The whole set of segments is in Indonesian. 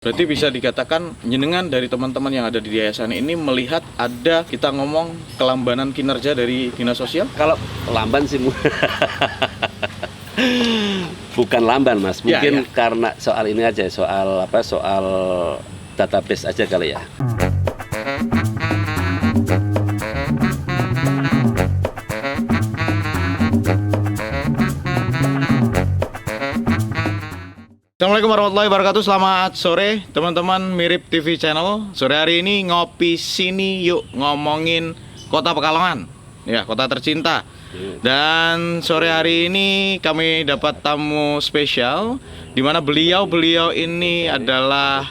Berarti bisa dikatakan jenengan dari teman-teman yang ada di yayasan ini melihat ada kita ngomong kelambanan kinerja dari dinas sosial? Kalau lamban sih bukan lamban Mas, mungkin karena soal ini aja, soal database aja kali ya. Assalamualaikum warahmatullahi wabarakatuh. Selamat sore teman-teman Mirip TV Channel. Sore hari ini ngopi sini yuk ngomongin Kota Pekalongan, ya, kota tercinta. Dan sore hari ini kami dapat tamu spesial, di mana beliau ini adalah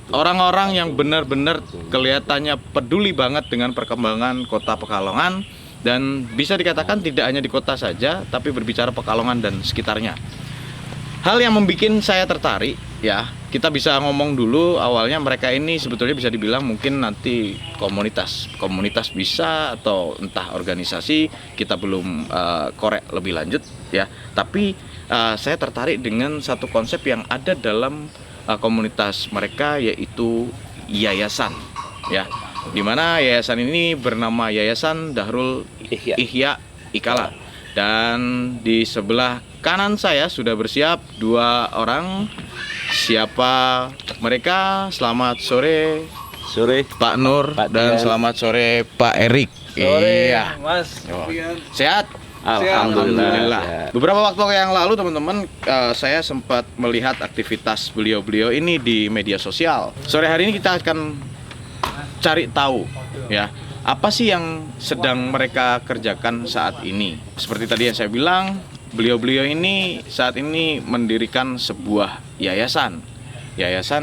orang-orang yang benar-benar kelihatannya peduli banget dengan perkembangan Kota Pekalongan, dan bisa dikatakan tidak hanya di kota saja, tapi berbicara Pekalongan dan sekitarnya. Hal yang membuat saya tertarik, ya, kita bisa ngomong dulu awalnya mereka ini sebetulnya bisa dibilang mungkin nanti komunitas bisa atau entah organisasi, kita belum korek lebih lanjut, ya. Tapi saya tertarik dengan satu konsep yang ada dalam komunitas mereka, yaitu yayasan, ya. Dimana yayasan ini bernama Yayasan Dahrul Ihya Ikala. Dan di sebelah kanan saya sudah bersiap dua orang. Siapa mereka? Selamat sore, Pak Nur, dan selamat sore Pak Erik. Sore, iya, Mas. Sehat? Alhamdulillah. Beberapa waktu yang lalu teman-teman, saya sempat melihat aktivitas beliau ini di media sosial. Sore hari ini kita akan cari tahu, ya, apa sih yang sedang mereka kerjakan saat ini. Seperti tadi yang saya bilang, beliau ini saat ini mendirikan sebuah yayasan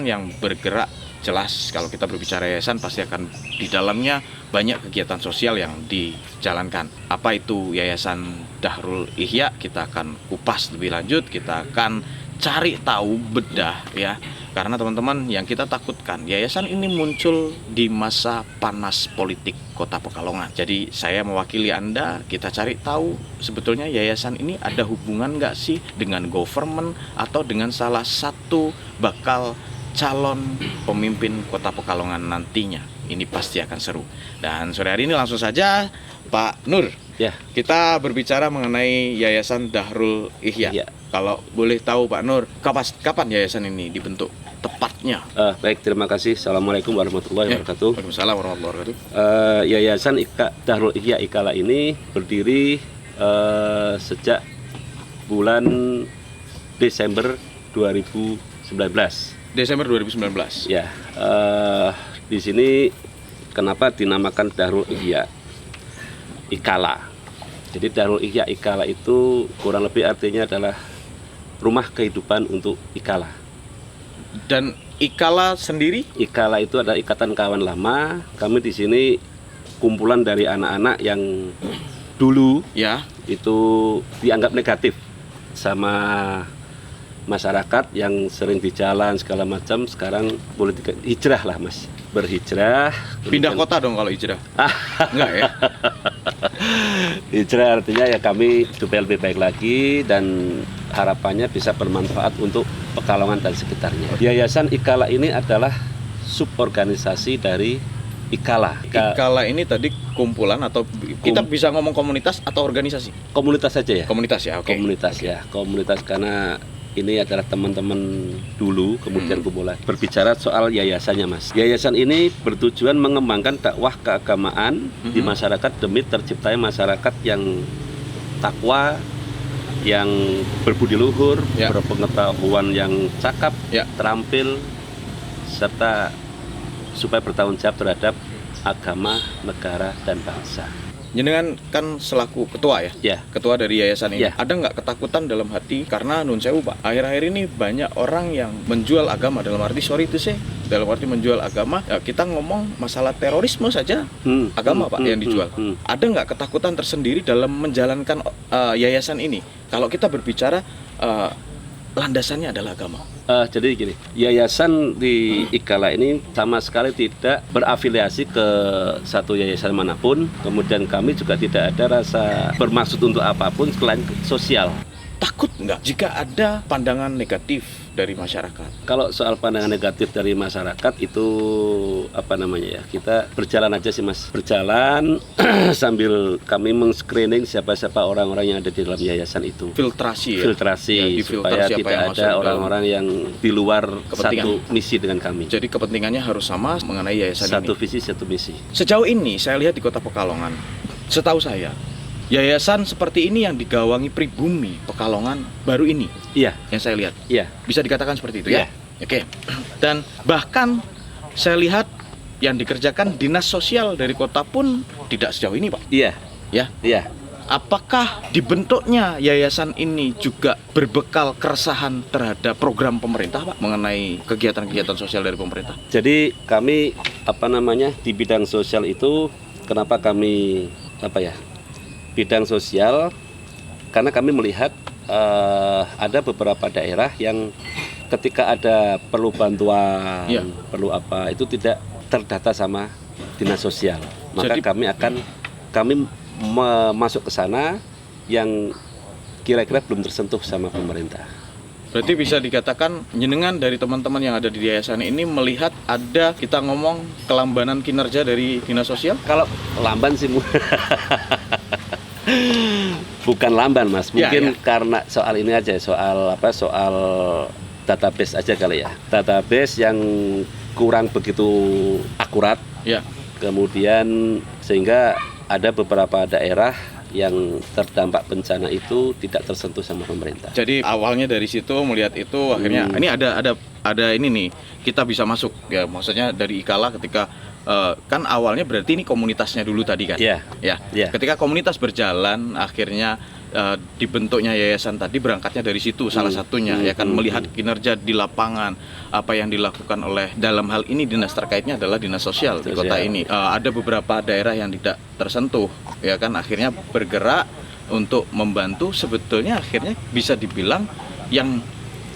yang bergerak. Jelas kalau kita berbicara yayasan pasti akan di dalamnya banyak kegiatan sosial yang dijalankan. Apa itu Yayasan Dahrul Ihya? Kita akan kupas lebih lanjut, kita akan cari tahu, bedah, ya. Karena teman-teman, yang kita takutkan, yayasan ini muncul di masa panas politik Kota Pekalongan. Jadi saya mewakili Anda, kita cari tahu sebetulnya yayasan ini ada hubungan nggak sih dengan government atau dengan salah satu bakal calon pemimpin Kota Pekalongan nantinya. Ini pasti akan seru. Dan sore hari ini langsung saja Pak Nur, Ya, kita berbicara mengenai Yayasan Dahrul Ihya. Iya. Kalau boleh tahu Pak Nur, kapan yayasan ini dibentuk tepatnya? baik, terima kasih. Assalamualaikum warahmatullahi wabarakatuh. Waalaikumsalam warahmatullahi wabarakatuh. Yayasan Dahrul Ihya Ikala ini berdiri sejak bulan Desember 2019. Desember 2019. Ya, di sini kenapa dinamakan Dahrul Ihya Ikala? Jadi Dahrul Ihya Ikala itu kurang lebih artinya adalah rumah kehidupan untuk Ikala. Dan Ikala sendiri? Ikala itu adalah ikatan kawan lama. Kami di sini kumpulan dari anak-anak yang dulu, Ya. itu dianggap negatif sama masyarakat, yang sering di jalan segala macam. Sekarang politik hijrah lah, Mas, berhijrah. Pindah kota dong kalau hijrah? Enggak ya? Hijrah artinya ya kami supaya lebih baik lagi dan harapannya bisa bermanfaat untuk Pekalongan dan sekitarnya. Yayasan Ikala ini adalah suborganisasi dari Ikala. Ikala ini tadi kumpulan atau kita bisa ngomong komunitas atau organisasi? Komunitas saja ya. Komunitas ya, oke. Komunitas ya, komunitas, karena ini adalah teman-teman dulu, kemudian kumpulan. Berbicara soal yayasannya, Mas. Yayasan ini bertujuan mengembangkan dakwah keagamaan di masyarakat demi terciptanya masyarakat yang takwa, yang berbudi luhur, Ya. berpengetahuan yang cakap, Ya. terampil, serta supaya bertanggung jawab terhadap agama, negara, dan bangsa. Jenengan kan selaku ketua ya? Ya. Ketua dari yayasan ini. Ya. Ada nggak ketakutan dalam hati? Karena nun sewu Pak, akhir-akhir ini banyak orang yang menjual agama, dalam arti dalam arti menjual agama, ya, kita ngomong masalah terorisme saja, agama Pak yang dijual. Ada nggak ketakutan tersendiri dalam menjalankan yayasan ini? Kalau kita berbicara landasannya adalah agama. Jadi gini, yayasan di Ikala ini sama sekali tidak berafiliasi ke satu yayasan manapun. Kemudian kami juga tidak ada rasa bermaksud untuk apapun selain sosial. takut nggak jika ada pandangan negatif dari masyarakat? Kalau soal pandangan negatif dari masyarakat itu apa namanya ya, kita berjalan aja sih Mas, berjalan sambil kami meng-screening siapa-siapa orang-orang yang ada di dalam yayasan itu. Filtrasi ya? Filtrasi Ya, difilter supaya siapa tidak yang masuk ada ke dalam orang-orang yang di luar kepentingan. satu misi dengan kami. Jadi kepentingannya harus sama mengenai yayasan Satu ini. visi, satu misi. Sejauh ini saya lihat di Kota Pekalongan, setahu saya, yayasan seperti ini yang digawangi pribumi Pekalongan baru ini Iya, yang saya lihat. iya. Bisa dikatakan seperti itu ya? Iya. Oke. Dan bahkan saya lihat yang dikerjakan dinas sosial dari kota pun tidak sejauh ini, Pak. Iya, Ya. iya. Apakah dibentuknya yayasan ini juga berbekal keresahan terhadap program pemerintah, Pak, mengenai kegiatan-kegiatan sosial dari pemerintah? Jadi kami apa namanya di bidang sosial itu, kenapa kami apa ya, bidang sosial, karena kami melihat ada beberapa daerah yang ketika ada perlu bantuan, Iya. perlu apa, itu tidak terdata sama dinas sosial. Maka Jadi- kami masuk ke sana yang kira-kira belum tersentuh sama pemerintah. Berarti bisa dikatakan jenengan dari teman-teman yang ada di yayasan ini melihat ada, kita ngomong, kelambanan kinerja dari dinas sosial? Kalau lamban sih bukan lamban Mas, Ya, mungkin ya. karena soal ini aja, soal apa, soal database aja kali ya. Database yang kurang begitu akurat, Ya. kemudian sehingga ada beberapa daerah yang terdampak bencana itu tidak tersentuh sama pemerintah. Jadi awalnya dari situ melihat itu akhirnya ini ada ini nih, kita bisa masuk ya, maksudnya dari Ikala ketika kan awalnya berarti ini komunitasnya dulu tadi kan. Iya. Ya. Iya. Ketika komunitas berjalan akhirnya dibentuknya yayasan tadi berangkatnya dari situ salah satunya ya kan, melihat kinerja di lapangan apa yang dilakukan oleh, dalam hal ini dinas terkaitnya adalah dinas sosial di kota ini. Ada beberapa daerah yang tidak tersentuh ya kan, akhirnya bergerak untuk membantu. Sebetulnya akhirnya bisa dibilang yang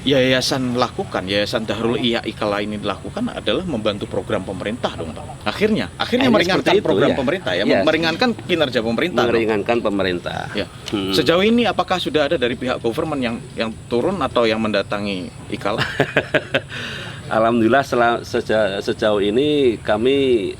yayasan lakukan, yayasan Dahrul Iya Ikala ini dilakukan adalah membantu program pemerintah dong, Pak. Akhirnya meringankan seperti itu, program ya. pemerintah ya, Ya. meringankan kinerja pemerintah dong. Meringankan pemerintah. Ya. Sejauh ini apakah sudah ada dari pihak government yang turun atau yang mendatangi Ikala? Alhamdulillah sejauh ini kami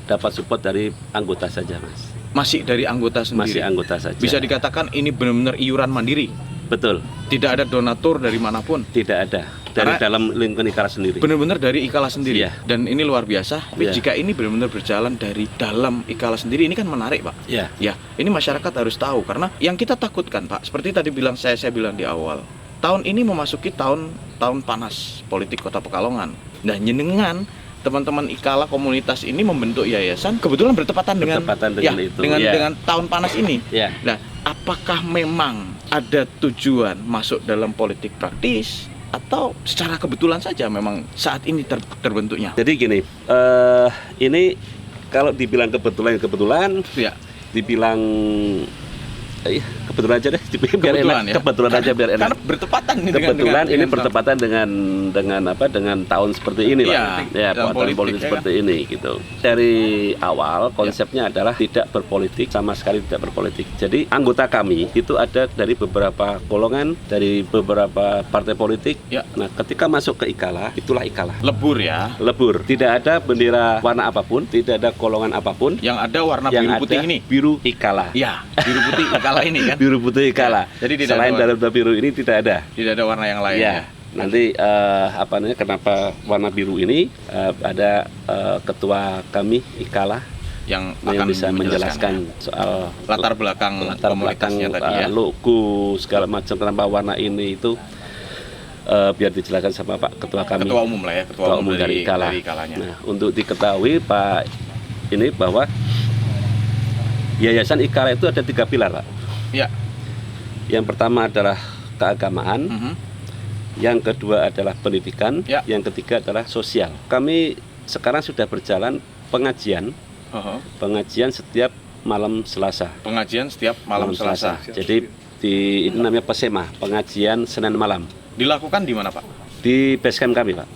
dapat support dari anggota saja Mas. Masih dari anggota sendiri. Masih anggota saja. Bisa dikatakan ini benar-benar iuran mandiri. Betul. Tidak ada donatur dari manapun. Tidak ada. Dari Karena dalam lingkungan Ikala sendiri. Benar-benar dari Ikala sendiri. Iya. Dan ini luar biasa. Tapi Iya. jika ini benar-benar berjalan dari dalam Ikala sendiri, ini kan menarik, Pak. Ya. Ya, ini masyarakat harus tahu karena yang kita takutkan, Pak, seperti tadi bilang saya bilang di awal. Tahun ini memasuki tahun panas politik Kota Pekalongan. Nah, jenengan teman-teman Ikala komunitas ini membentuk yayasan kebetulan bertepatan dengan itu. dengan tahun panas ini. Ya. Nah, apakah memang ada tujuan masuk dalam politik praktis atau secara kebetulan saja memang saat ini terbentuknya? Jadi gini, ini kalau dibilang kebetulan, Ya. dibilang kebetulan aja deh, biar Kebetulan, enak. ya. Kebetulan aja biar enak. Karena bertepatan nih Kebetulan ini dengan bertepatan dengan tahun seperti ini lah. Iya, Ya, dalam tahun politik, politik ya seperti ini gitu. Dari awal konsepnya adalah tidak berpolitik, sama sekali tidak berpolitik. Jadi anggota kami itu ada dari beberapa golongan, dari beberapa partai politik. Ya. Nah, ketika masuk ke Ikala, itulah Ikala. lebur ya. Lebur, tidak ada bendera warna apapun, tidak ada golongan apapun. Yang ada warna Yang biru putih ada ini. biru Ikala. Ya, biru putih Ikala ini kan. Biru putih Ikala. Ya, jadi tidak Selain ada dari biru ini tidak ada. Tidak ada warna yang lain ya. Ya, nanti apa namanya, kenapa warna biru ini, ada ketua kami Ikala Yang yang akan bisa menjelaskan soal latar belakang belakang komunitasnya tadi ya. logo segala macam, kenapa warna ini itu, biar dijelaskan sama Pak Ketua kami. Ketua umum lah ya, ketua umum dari Ikala. Ikalanya. Nah, untuk diketahui Pak ini bahwa Yayasan Ikala itu ada 3 pilar, Pak. Ya. Yang pertama adalah keagamaan, Mhm. yang kedua adalah pendidikan, Ya. yang ketiga adalah sosial. Kami sekarang sudah berjalan pengajian setiap malam Selasa. Pengajian setiap malam Selasa. Jadi ini namanya PESEMA, pengajian Senin malam. Dilakukan di mana, Pak? Di base camp kami, Pak.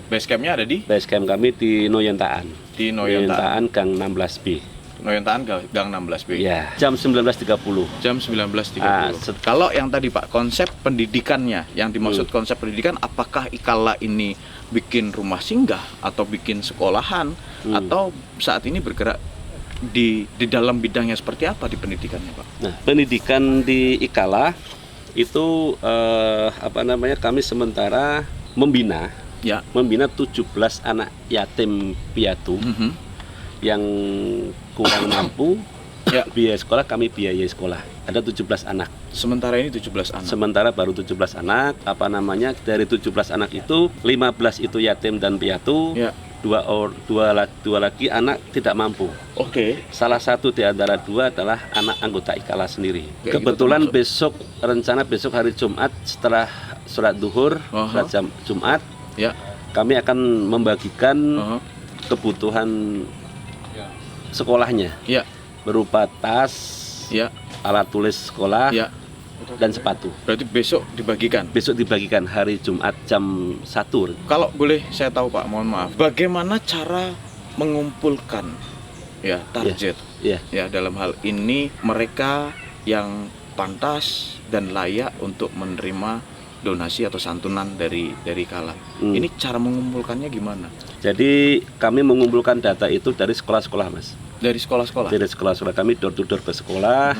Base camp-nya ada di Base camp kami di Noyentaan. Noyentaan. Gang 16B. Noyontaan Gang 16B. Ya, jam 19.30. Jam 19.30. Ah, Kalau yang tadi Pak, konsep pendidikannya, yang dimaksud konsep pendidikan, apakah Ikala ini bikin rumah singgah atau bikin sekolahan atau saat ini bergerak di dalam bidangnya seperti apa di pendidikannya Pak? Nah, pendidikan di Ikala itu kami sementara membina Ya. 17 anak yatim piatu yang kurang mampu. Ya. Biaya sekolah kami biayai sekolah. Ada 17 anak. Sementara ini 17 anak. Sementara baru 17 anak. Dari 17 anak itu 15 itu yatim dan piatu. Ya. Dua lagi anak tidak mampu. Oke. Salah satu di antara dua adalah anak anggota Ikala sendiri. Oke, Kebetulan itu rencana besok hari Jumat setelah sholat duhur, sholat Jumat, Ya. kami akan membagikan kebutuhan sekolahnya Ya. berupa tas, Ya. alat tulis sekolah, Ya. dan sepatu. Berarti besok dibagikan. Besok dibagikan hari Jumat jam 1. Kalau boleh saya tahu Pak, mohon maaf. Bagaimana cara mengumpulkan ya target? Ya. Ya, dalam hal ini mereka yang pantas dan layak untuk menerima donasi atau santunan dari Ikala. Ini cara mengumpulkannya gimana? Jadi kami mengumpulkan data itu dari sekolah-sekolah, Mas. Dari sekolah-sekolah. Dari sekolah-sekolah kami door to door ke sekolah.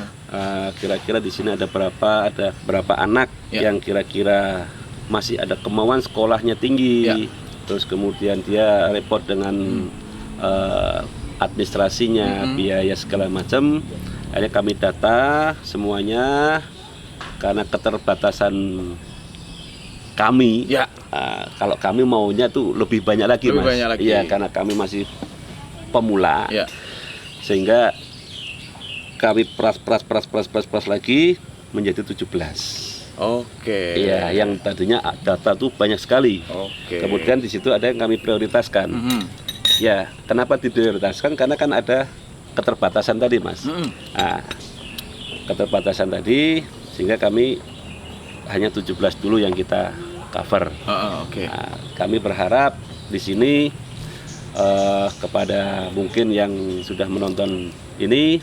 Kira-kira di sini ada berapa anak yang kira-kira masih ada kemauan sekolahnya tinggi. Ya. Terus kemudian dia repot dengan administrasinya, biaya segala macam. Akhirnya kami data semuanya karena keterbatasan kami. Ya. Kalau kami maunya tuh lebih banyak lagi, Lebih Mas. banyak lagi. Iya, karena kami masih pemula. Ya. Sehingga kami peras lagi menjadi 17. Oke. Iya, yang tadinya data tuh banyak sekali. Oke. Kemudian di situ ada yang kami prioritaskan. Ya, kenapa diprioritaskan? Karena kan ada keterbatasan tadi, Mas. Keterbatasan tadi sehingga kami hanya 17 dulu yang kita cover. Oke. Kami berharap di sini kepada mungkin yang sudah menonton ini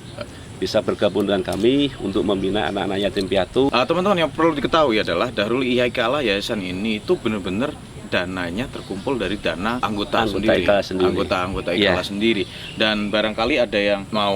bisa bergabung dengan kami untuk membina anak-anak yatim piatu. Teman-teman, yang perlu diketahui adalah Darul Ihya Ikala Yayasan ini itu benar-benar dananya terkumpul dari dana anggota sendiri. Anggota Ikala sendiri. Dan barangkali ada yang mau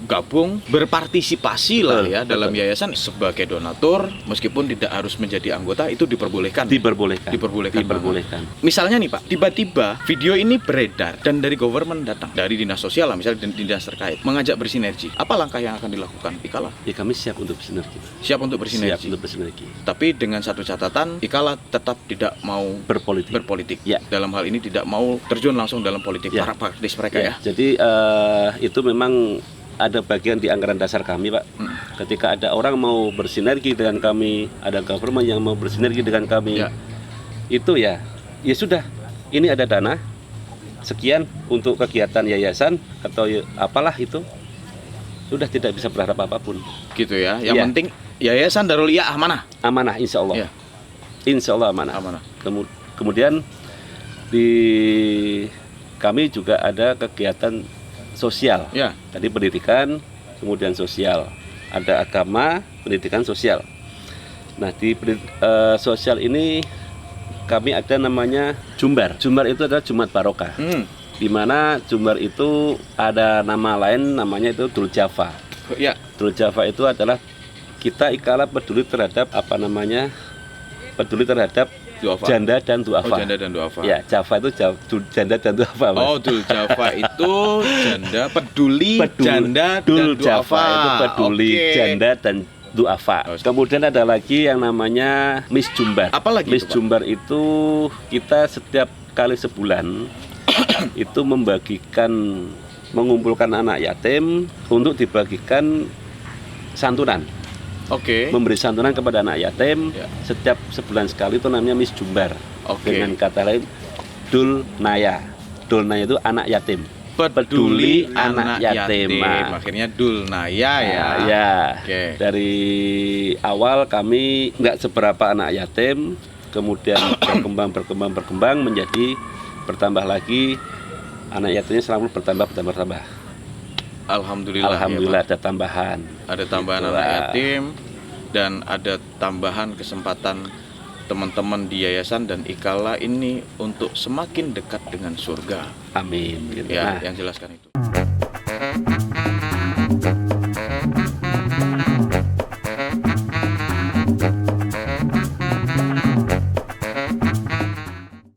gabung, berpartisipasi lah ya dalam yayasan sebagai donatur, meskipun tidak harus menjadi anggota, itu diperbolehkan. Diperbolehkan. Misalnya nih Pak, tiba-tiba video ini beredar dan dari government datang, dari dinas sosial lah, misalnya dinas terkait, mengajak bersinergi. Apa langkah yang akan dilakukan Ikala? Ya, kami siap untuk bersinergi. Siap untuk bersinergi. Tapi dengan satu catatan, Ikala tetap tidak mau berpolitik. Ya. Dalam hal ini tidak mau terjun langsung dalam politik, para praktis mereka ya. Jadi itu memang ada bagian di anggaran dasar kami, Pak. Ketika ada orang mau bersinergi dengan kami, ada government yang mau bersinergi dengan kami, itu ya sudah. Ini ada dana sekian untuk kegiatan yayasan atau apalah itu, sudah tidak bisa berharap apapun. Gitu ya. Yang penting Yayasan Darul Ihya amanah. Amanah, insya Allah. Ya. Insya Allah amanah. Kemudian di kami juga ada kegiatan sosial. Ya. Tadi pendidikan, kemudian sosial. Ada agama, pendidikan, sosial. Nah, di sosial ini kami ada namanya Jumbar. Jumbar itu adalah Jumat Barokah. Di mana Jumbar itu ada nama lain, namanya itu Dul Java. Ya. Dul Java itu adalah kita Ikala peduli terhadap peduli terhadap Duafa. Janda dan duafa. Janda dan duafa. Ya, Java itu janda dan duafa, Mas. Dul Java itu janda peduli janda Dul dan Java duafa. itu peduli janda dan duafa. Kemudian ada lagi yang namanya Miss Jumbar. Apa lagi Miss itu, Pak? Jumbar itu kita setiap kali sebulan itu mengumpulkan anak yatim untuk dibagikan santunan. Memberi santunan kepada anak yatim setiap sebulan sekali, itu namanya Miss Jumbar. Dengan kata lain Dul Naya. Dul Naya itu anak yatim. Peduli anak yatim. Akhirnya Dul Naya ya. Dari awal kami nggak seberapa anak yatim, kemudian berkembang menjadi bertambah lagi, anak yatimnya selalu bertambah. Alhamdulillah ya, Pak. ada tambahan. Ada tambahan Gitu anak lah. yatim dan ada tambahan kesempatan teman-teman di yayasan dan Ikala ini untuk semakin dekat dengan surga. Amin. Gitu. Ya, Nah, yang jelaskan itu.